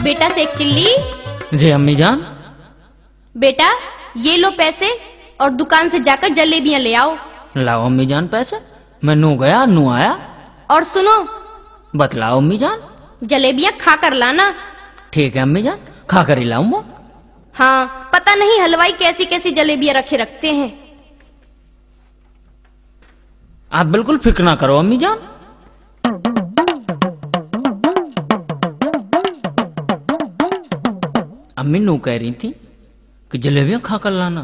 बेटा सेक चिल्ली। जी अम्मी जान। बेटा ये लो पैसे और दुकान से जाकर जलेबियां ले आओ। लाओ अम्मी जान पैसे, मैं नू गया नू आया। और सुनो, बतलाओ अम्मी जान। जलेबियां खा कर लाना। ठीक है अम्मी जान, खा कर ही लाऊंगा। हाँ, पता नहीं हलवाई कैसी कैसी जलेबियां रखते हैं। आप बिल्कुल फिक्र ना करो अम्मी जान। अम्मी नू कह रही थी कि जलेबियां खा कर लाना।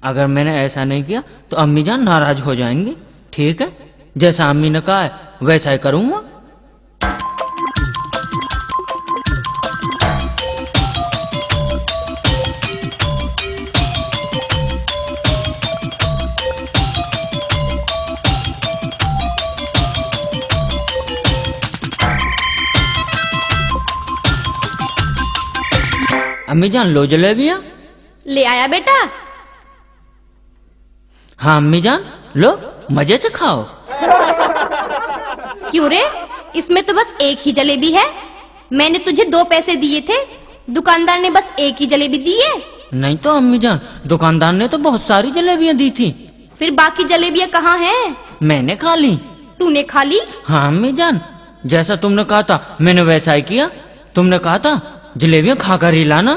अगर मैंने ऐसा नहीं किया तो अम्मी जान नाराज हो जाएंगी। ठीक है, जैसा अम्मी ने कहा है वैसा ही करूंगा। अम्मी जान लो जलेबियां। ले आया बेटा। हाँ अम्मी जान लो, मजे से खाओ। क्यों रे, इसमें तो बस एक ही जलेबी है। मैंने तुझे 2 पैसे दिए थे, दुकानदार ने बस एक ही जलेबी दी है। नहीं तो अम्मी जान, दुकानदार ने तो बहुत सारी जलेबियां दी थी। फिर बाकी जलेबियां कहाँ हैं? मैंने खा ली। तूने खा ली? हाँ अम्मी जान, जैसा तुमने कहा था मैंने वैसा ही किया। तुमने कहा था जलेबियां खाकर ही लाना,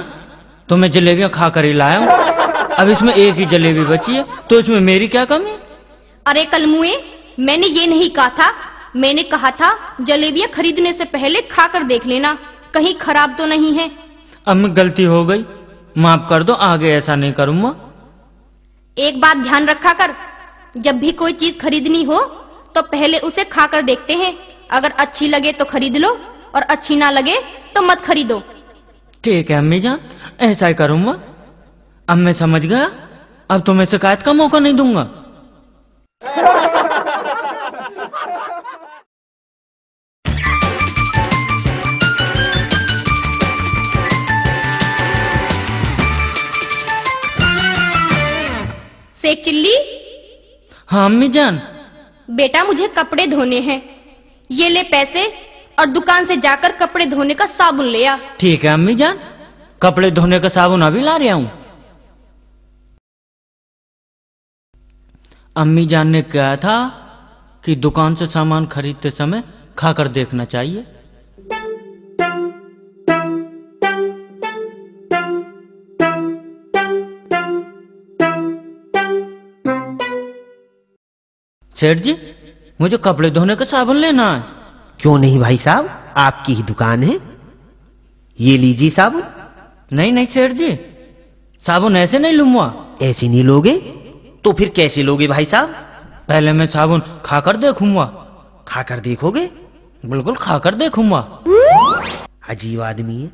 तो मैं जलेबियां खाकर ही लाया हूँ। अब इसमें एक ही जलेबी बची है, तो इसमें मेरी क्या कमी? अरे कलमुए, मैंने ये नहीं कहा था। मैंने कहा था जलेबियां खरीदने से पहले खाकर देख लेना, कहीं खराब तो नहीं है। अम्मी गलती हो गई, माफ कर दो, आगे ऐसा नहीं करूंगा। एक बात ध्यान रखा कर, जब भी कोई चीज खरीदनी हो तो पहले उसे खाकर देखते हैं। अगर अच्छी लगे तो खरीद लो और अच्छी ना लगे तो मत खरीदो। ठीक है अम्मी जान, ऐसा ही करूंगा। अब मैं समझ गया, अब तुम्हें शिकायत का मौका नहीं दूंगा। सेक चिल्ली। हाँ अम्मी जान। बेटा मुझे कपड़े धोने हैं, ये ले पैसे और दुकान से जाकर कपड़े धोने का साबुन ले आ। ठीक है अम्मी जान, कपड़े धोने का साबुन अभी ला रहा हूं। अम्मी जान ने कहा था कि दुकान से सामान खरीदते समय खाकर देखना चाहिए। सेठ जी, मुझे कपड़े धोने का साबुन लेना है। क्यों नहीं भाई साहब, आपकी ही दुकान है, ये लीजिए साबुन। नहीं नहीं सेठ जी, साबुन ऐसे नहीं लूंगा। ऐसे नहीं लोगे तो फिर कैसे लोगे भाई साहब? पहले मैं साबुन खाकर देखूंगा। खाकर देखोगे? बिल्कुल खाकर देखूंगा। अजीब आदमी है,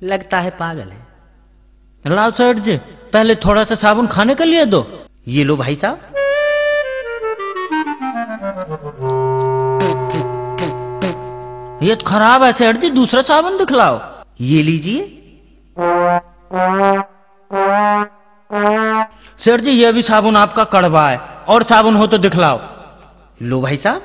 लगता है पागल है। लाओ सेठ जी, पहले थोड़ा सा साबुन खाने के लिए दो। ये लो भाई साहब। ये तो खराब है सेठ जी, दूसरा साबुन दिखलाओ। ये लीजिए। सेठ जी, ये भी साबुन आपका कड़वा है, और साबुन हो तो दिखलाओ। लो भाई साहब।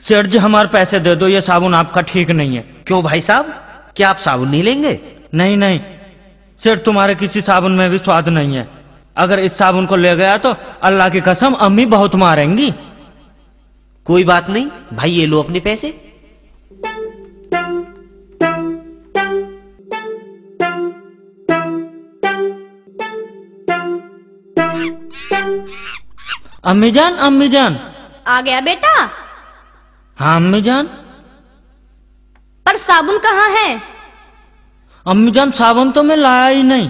सेठ जी हमारे पैसे दे दो, ये साबुन आपका ठीक नहीं है। क्यों भाई साहब, क्या आप साबुन नहीं लेंगे? नहीं नहीं सेठ, तुम्हारे किसी साबुन में भी स्वाद नहीं है। अगर इस साबुन को ले गया तो अल्लाह की कसम अम्मी बहुत मारेंगी। कोई बात नहीं भाई, ये लो अपने पैसे। अम्मी जान, अम्मी जान। आ गया बेटा? हाँ अम्मी जान। पर साबुन कहाँ है? अम्मी जान, साबुन तो मैं लाया ही नहीं।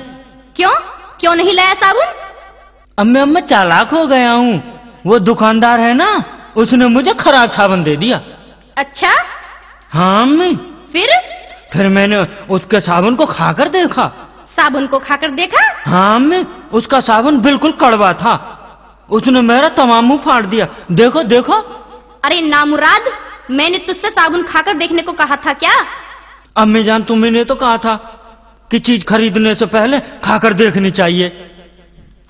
क्यों क्यों नहीं लाया साबुन? अम्मी अब मैं चालाक हो गया हूँ। वो दुकानदार है ना, उसने मुझे खराब साबुन दे दिया। अच्छा? हाँ अम्मी। फिर मैंने उसके साबुन को खाकर देखा। साबुन को खाकर देखा? हाँ अम्मी, उसका साबुन बिल्कुल कड़वा था। उसने मेरा तमाम मुंह फाड़ दिया। देखो देखो। अरे नामुराद, मैंने तुझसे साबुन खाकर देखने को कहा था क्या? अम्मी जान, तुमने तो कहा था कि चीज खरीदने से पहले खाकर देखनी चाहिए।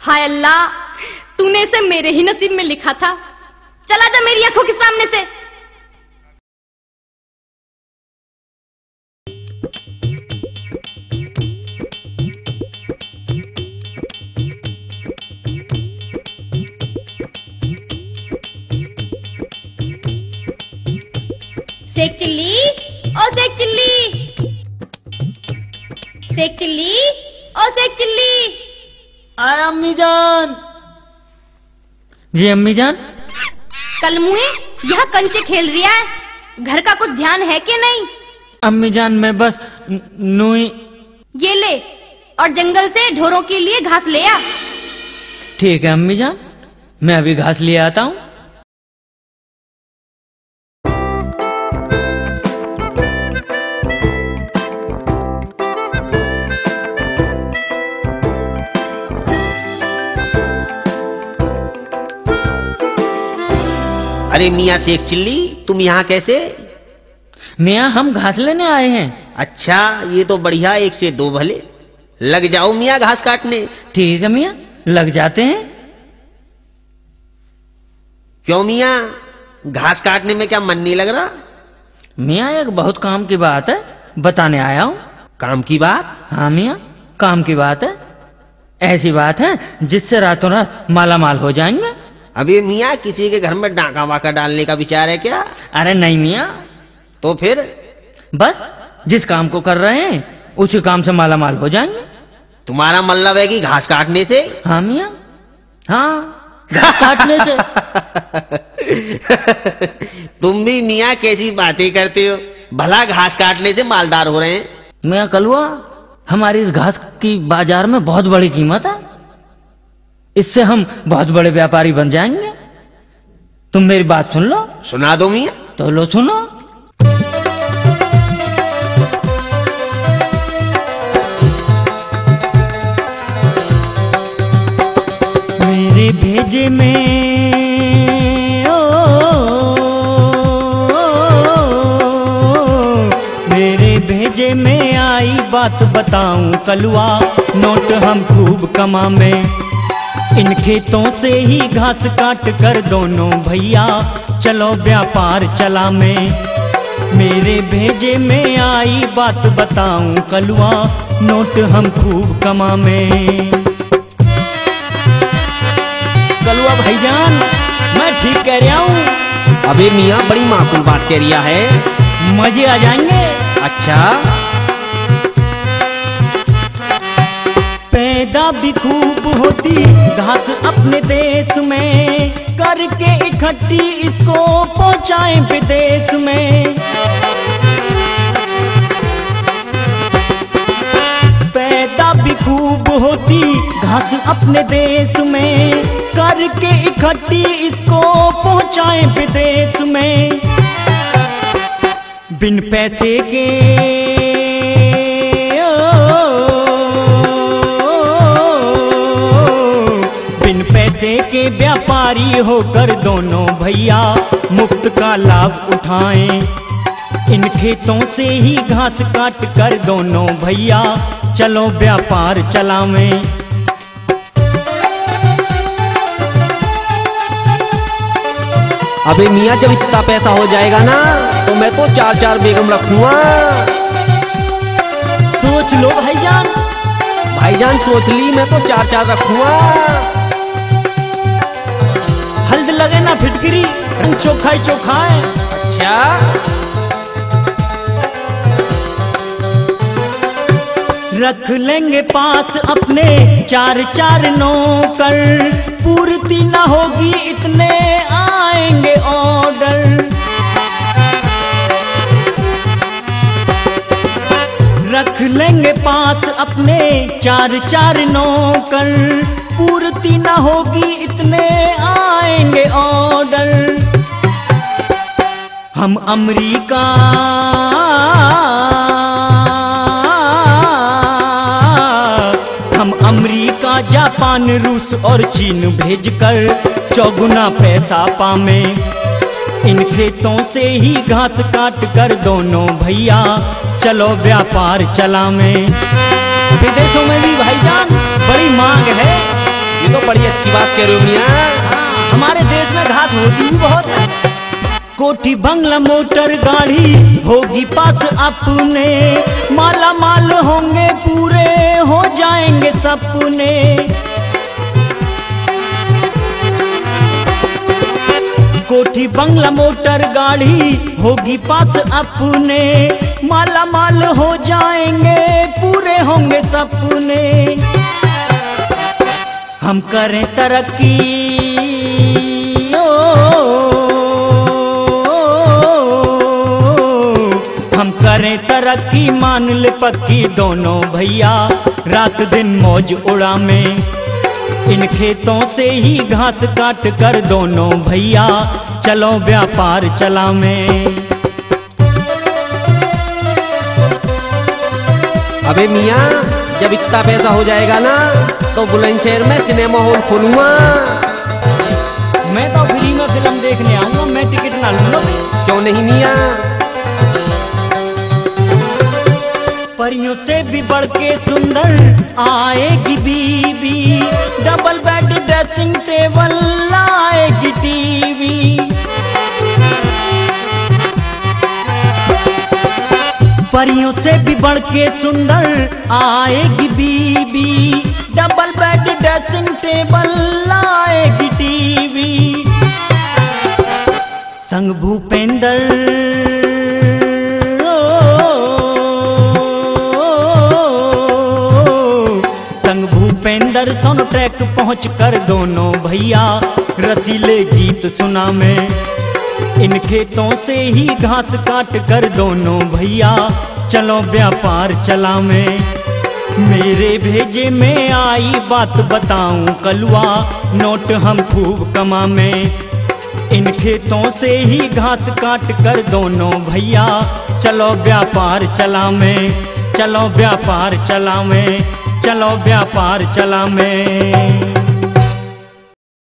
हाय अल्लाह, तूने इसे मेरे ही नसीब में लिखा था। चला जा मेरी आंखों के सामने से। सेक चिल्ली, ओ सेक चिल्ली, सेक चिल्ली, ओ सेक चिल्ली। आए अम्मी जान। जी अम्मी जान। कल मुए यहाँ कंचे खेल रिया है, घर का कुछ ध्यान है कि नहीं? अम्मी जान मैं बस नूई। ये ले और जंगल से ढोरों के लिए घास ले आ। ठीक है अम्मी जान, मैं अभी घास ले आता हूँ। अरे मियाँ शेख चिल्ली, तुम यहाँ कैसे? मियाँ हम घास लेने आए हैं। अच्छा, ये तो बढ़िया, एक से दो भले। लग जाओ मियाँ घास काटने। ठीक है मियाँ, लग जाते हैं। क्यों मियाँ, घास काटने में क्या मन नहीं लग रहा? मियाँ एक बहुत काम की बात है, बताने आया हूँ। काम की बात? हाँ मियाँ, काम की बात है। ऐसी बात है जिससे रातों रात माला माल हो जाएंगे। अबे मियाँ, किसी के घर में डाका वाका डालने का विचार है क्या? अरे नहीं मियाँ। तो फिर? बस जिस काम को कर रहे हैं उसी काम से माला माल हो जाएंगे। तुम्हारा मतलब है कि घास काटने से? हाँ मियाँ, हाँ घास काटने से। तुम भी मियाँ कैसी बातें करते हो, भला घास काटने से मालदार हो रहे हैं। मियाँ कलुआ, हमारी इस घास की बाजार में बहुत बड़ी कीमत है, इससे हम बहुत बड़े व्यापारी बन जाएंगे। तुम मेरी बात सुन लो। सुना दो मियाँ। तो लो सुनो। मेरे भेजे में मेरे भेजे में आई बात बताऊं कलुआ, नोट हम खूब कमा में। इन खेतों से ही घास काट कर दोनों भैया चलो व्यापार चला में। मेरे भेजे में आई बात बताऊं कलुआ, नोट हम खूब कमा में। कलुआ भाईजान, मैं ठीक कह रहा हूँ। अबे मियाँ, बड़ी माकूल बात कह रिया है, मजे आ जाएंगे। अच्छा, पैदा भी खूब होती घास अपने देश में, करके इकट्ठी इसको पहुंचाएं विदेश में। पैदा भी खूब होती घास अपने देश में, करके इकट्ठी इसको पहुंचाएं विदेश में। बिन पैसे के बिन पैसे के व्यापारी होकर दोनों भैया मुफ्त का लाभ उठाएं। इन खेतों से ही घास काट कर दोनों भैया चलो व्यापार चलावें। अबे मियाँ, जब इतना पैसा हो जाएगा ना तो मैं तो 4-4 बेगम रखूंगा। सोच लो भाईजान। भाईजान सोच ली, मैं तो 4-4 रखूंगा। हल्द लगे ना फिटकरी, रंग चोखा ही चोखा है। अच्छा, रख लेंगे पास अपने 4-4 नौकर, पूर्ति ना होगी इतने आएंगे ऑर्डर। रख लेंगे पास अपने 4-4 नौकर, पूर्ति ना होगी इतने आएंगे ऑर्डर। हम अमेरिका जापान रूस और चीन भेजकर चौगुना पैसा पावे। इन खेतों से ही घास काट कर दोनों भैया चलो व्यापार चलावें। विदेशों में भी भाईजान बड़ी मांग है। ये तो बड़ी अच्छी बात कह रहे हो मियाँ। हमारे देश में घास होती भी बहुत है। कोठी बंगला मोटर गाड़ी होगी पास अपने, माला माल होंगे पूरे हो जाएंगे सपने। कोठी बंगला मोटर गाड़ी होगी पास अपने, माला माल हो जाएंगे पूरे होंगे सपने। हम करें तरक्की हम करें तरक्की मान ले पक्की दोनों भैया, रात दिन मौज उड़ा में इन खेतों से ही घास काट कर दोनों भैया चलो व्यापार चला में। अबे मियाँ, जब इतना पैसा हो जाएगा ना तो बुलंदशहर में सिनेमा हॉल खोलूंगा। मैं तो फ्री में फिल्म देखने आऊंगा, मैं टिकट ना लूंगा। क्यों नहीं मियाँ? परियों से भी बढ़ के सुंदर आएगी बीबी, डबल बेड ड्रेसिंग टेबल लाएगी टीवी। परियों से भी बढ़ के सुंदर आएगी बीबी, डबल बेड ड्रेसिंग टेबल लाएगी टीवी। संग भूपेंद्र भूपेंद्र सोनो ट्रैक पहुंच कर दोनों भैया रसीले गीत सुना में इन खेतों से ही घास काट कर दोनों भैया चलो व्यापार चला में। मेरे भेजे में आई बात बताऊं कलुआ, नोट हम खूब कमा में इन खेतों से ही घास काट कर दोनों भैया चलो व्यापार चला में, चलो व्यापार चला में, चलो व्यापार चला में।